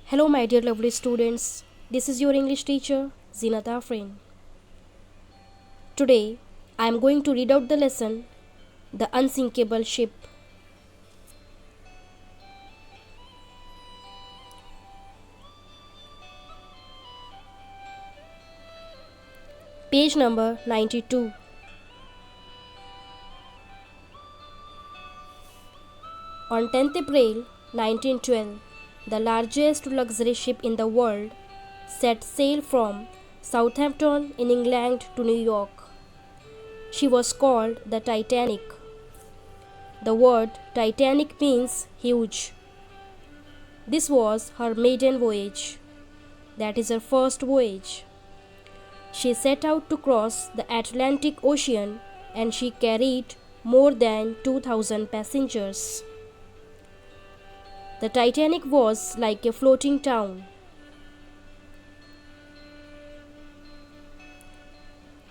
Hello, my dear lovely students. This is your English teacher, Zinat Afrin. Today, I am going to read out the lesson, The Unsinkable Ship. Page number 92. On 10th April 1912, the largest luxury ship in the world set sail from Southampton in England to New York. She was called the Titanic. The word Titanic means huge. This was her maiden voyage. That is her first voyage. She set out to cross the Atlantic Ocean and she carried more than 2,000 passengers. The Titanic was like a floating town.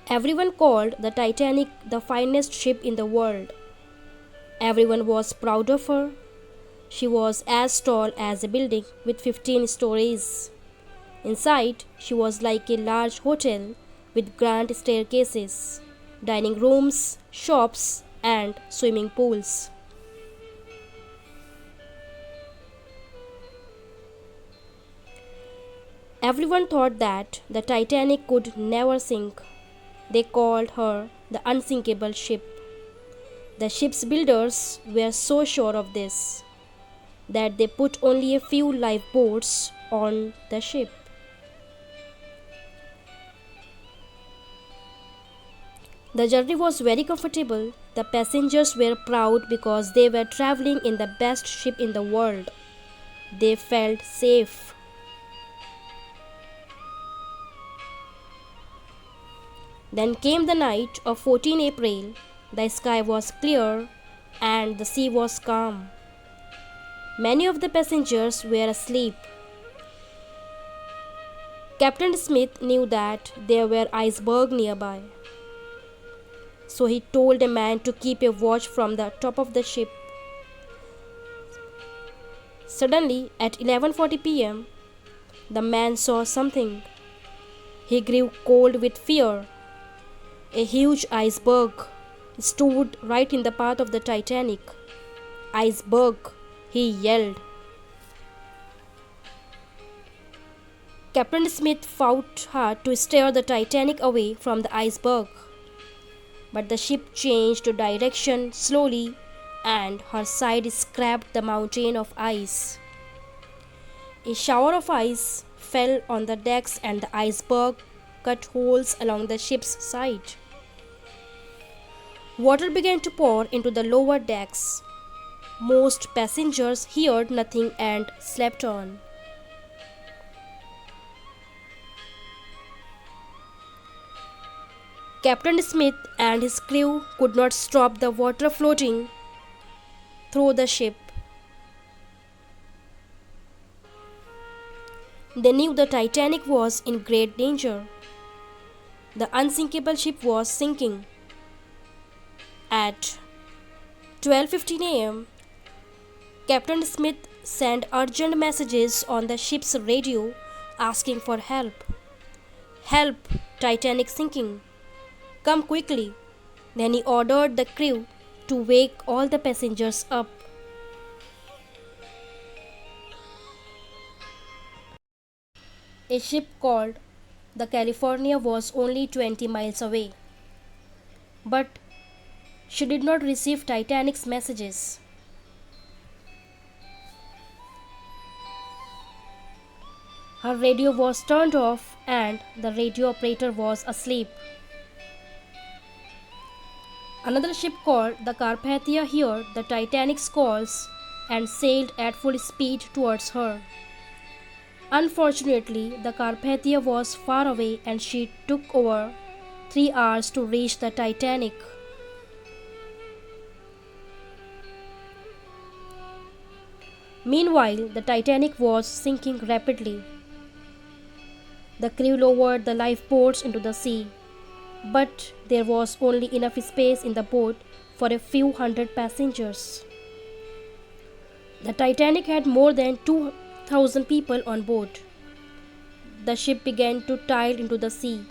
Everyone called the Titanic the finest ship in the world. Everyone was proud of her. She was as tall as a building with 15 stories. Inside, she was like a large hotel with grand staircases, dining rooms, shops, and swimming pools. Everyone thought that the Titanic could never sink. They called her the unsinkable ship. The ship's builders were so sure of this that they put only a few lifeboats on the ship. The journey was very comfortable. The passengers were proud because they were traveling in the best ship in the world. They felt safe. Then came the night of 14 April. The sky was clear and the sea was calm. Many of the passengers were asleep. Captain Smith knew that there were icebergs nearby. So he told a man to keep a watch from the top of the ship. Suddenly, at 11:40 p.m., the man saw something. He grew cold with fear. A huge iceberg stood right in the path of the Titanic. "Iceberg!" he yelled. Captain Smith fought hard to steer the Titanic away from the iceberg. But the ship changed direction slowly and her side scraped the mountain of ice. A shower of ice fell on the decks and the iceberg cut holes along the ship's side. Water began to pour into the lower decks. Most passengers heard nothing and slept on. Captain Smith and his crew could not stop the water floating through the ship. They knew the Titanic was in great danger. The unsinkable ship was sinking. At 12:15 a.m., Captain Smith sent urgent messages on the ship's radio asking for help. "Help! Titanic sinking! Come quickly!" Then he ordered the crew to wake all the passengers up. A ship called the California was only 20 miles away. But she did not receive Titanic's messages. Her radio was turned off and the radio operator was asleep. Another ship called the Carpathia heard the Titanic's calls and sailed at full speed towards her. Unfortunately, the Carpathia was far away and she took over 3 hours to reach the Titanic. Meanwhile, the Titanic was sinking rapidly. The crew lowered the lifeboats into the sea, but there was only enough space in the boat for a few hundred passengers. The Titanic had more than 4,000 people on board. The ship began to tile into the sea.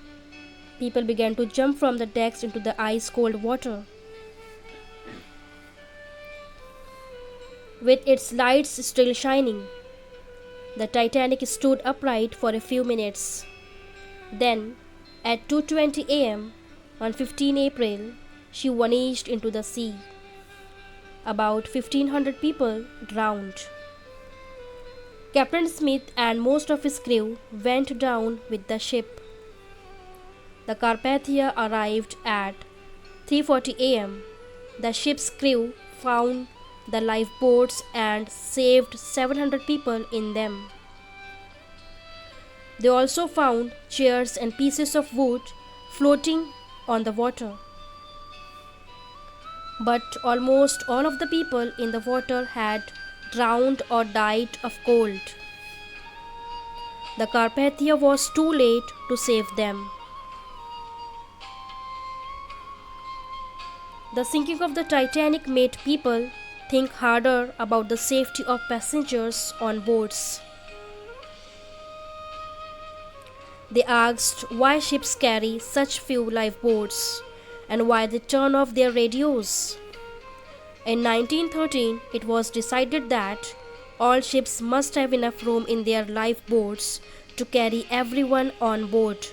People began to jump from the decks into the ice-cold water. With its lights still shining, the Titanic stood upright for a few minutes. Then, at 2:20 a.m. on 15 April, she vanished into the sea. About 1,500 people drowned. Captain Smith and most of his crew went down with the ship. The Carpathia arrived at 3:40 a.m. The ship's crew found the lifeboats and saved 700 people in them. They also found chairs and pieces of wood floating on the water. But almost all of the people in the water had drowned or died of cold. The Carpathia was too late to save them. The sinking of the Titanic made people think harder about the safety of passengers on boats. They asked why ships carry such few lifeboats and why they turn off their radios. In 1913, it was decided that all ships must have enough room in their lifeboats to carry everyone on board.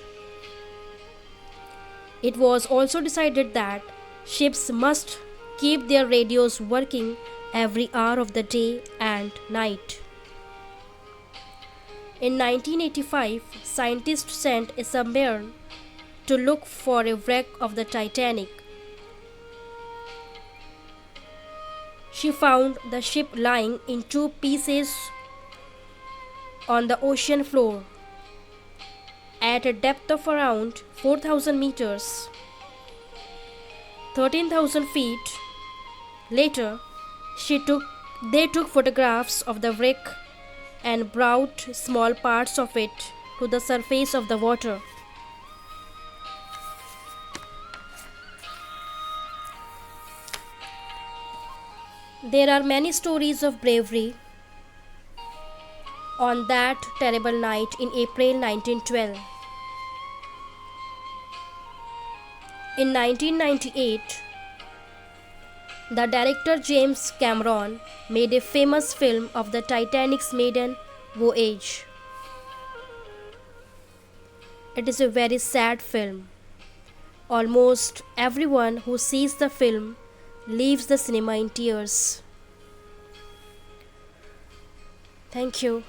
It was also decided that ships must keep their radios working every hour of the day and night. In 1985, scientists sent a submarine to look for a wreck of the Titanic. She found the ship lying in two pieces on the ocean floor at a depth of around 4,000 meters, 13,000 feet. Later, they took photographs of the wreck and brought small parts of it to the surface of the water. There are many stories of bravery on that terrible night in April 1912. In 1998, the director James Cameron made a famous film of the Titanic's maiden voyage. It is a very sad film. Almost everyone who sees the film leaves the cinema in tears. Thank you.